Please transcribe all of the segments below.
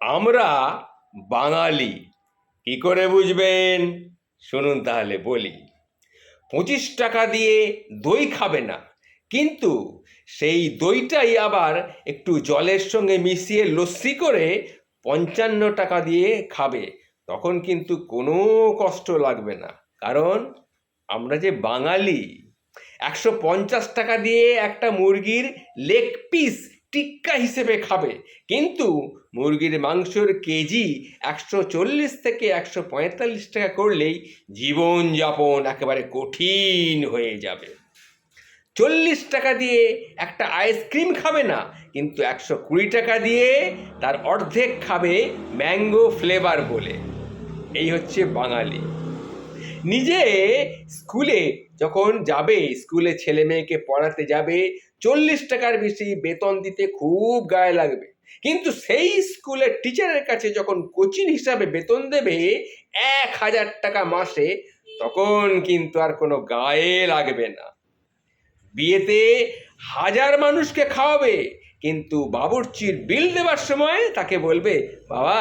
আমরা বাঙালি কি করে বুঝবেন? শুনুন তাহলে বলি। 25 টাকা দিয়ে দই খাবে না, কিন্তু সেই দইটাই আবার একটু জলের সঙ্গে মিশিয়ে লস্যি করে 55 টাকা দিয়ে খাবে। তখন কিন্তু কোনো কষ্ট লাগবে না, কারণ আমরা যে বাঙালি। 150 টাকা দিয়ে একটা মুরগির লেগ পিস টিক্কা হিসেবে খাবে, কিন্তু মুরগির মাংসর কেজি 140 থেকে 145 টাকা করলেই জীবনযাপন একেবারে কঠিন হয়ে যাবে। 40 টাকা দিয়ে একটা আইসক্রিম খাবে না, কিন্তু 120 টাকা দিয়ে তার অর্ধেক খাবে ম্যাঙ্গো ফ্লেভার বলে। এই হচ্ছে বাঙালি। নিজে স্কুলে যখন যাবে, স্কুলে ছেলে মেয়েকে পড়াতে যাবে, 40 টাকার বেশি বেতন দিতে খুব গায়ে লাগবে, কিন্তু সেই স্কুলের টিচারের কাছে যখন কোচিং হিসাবে বেতন দেবে 1,000 টাকা মাসে, তখন কিন্তু আর কোনো গায়ে লাগবে না। বিয়েতে 1000 মানুষকে খাওয়াবে, কিন্তু বাবুর্চির বিল দেওয়ার সময় তাকে বলবে, বাবা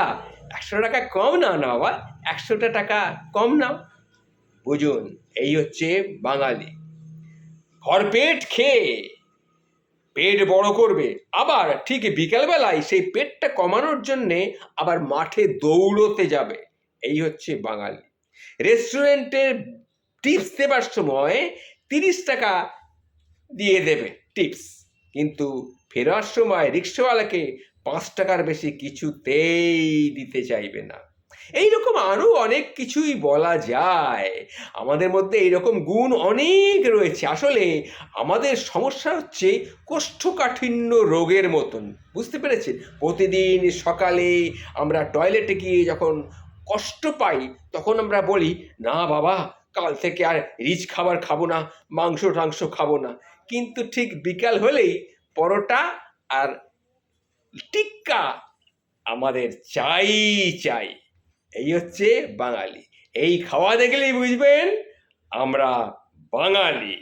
100 টাকা কম নাও না, বাবা 100 টাকা কম নাও। বুঝুন, এই হচ্ছে বাঙালি। ভরপেট খেয়ে পেট বড় করবে, আবার ঠিক বিকেলবেলায় সেই পেটটা কমানোর জন্যে আবার মাঠে দৌড়তে যাবে। এই হচ্ছে বাঙালি। রেস্টুরেন্টের টিপস দেবার সময় 30 টাকা দিয়ে দেবে টিপস, কিন্তু ফেরার সময় রিক্সাওয়ালাকে 5 টাকার বেশি কিছুতেই দিতে চাইবে না। এইরকম আরো অনেক কিছুই বলা যায়। আমাদের মধ্যে এইরকম গুণ অনেক রয়েছে। আসলে আমাদের সমস্যা হচ্ছে কোষ্ঠকাঠিন্য রোগের মতন, বুঝতে পেরেছেন? প্রতিদিন সকালে আমরা টয়লেটে গিয়ে যখন কষ্ট পাই, তখন আমরা বলি, না বাবা কাল থেকে আর রিচ খাবার খাবো না, মাংস টাংস খাবো না। কিন্তু ঠিক বিকাল হলেই পরোটা আর টিক্কা আমাদের চাই চাই। এই হচ্ছে বাঙালি। এই খাওয়া দেখলেই বুঝবেন আমরা বাঙালি।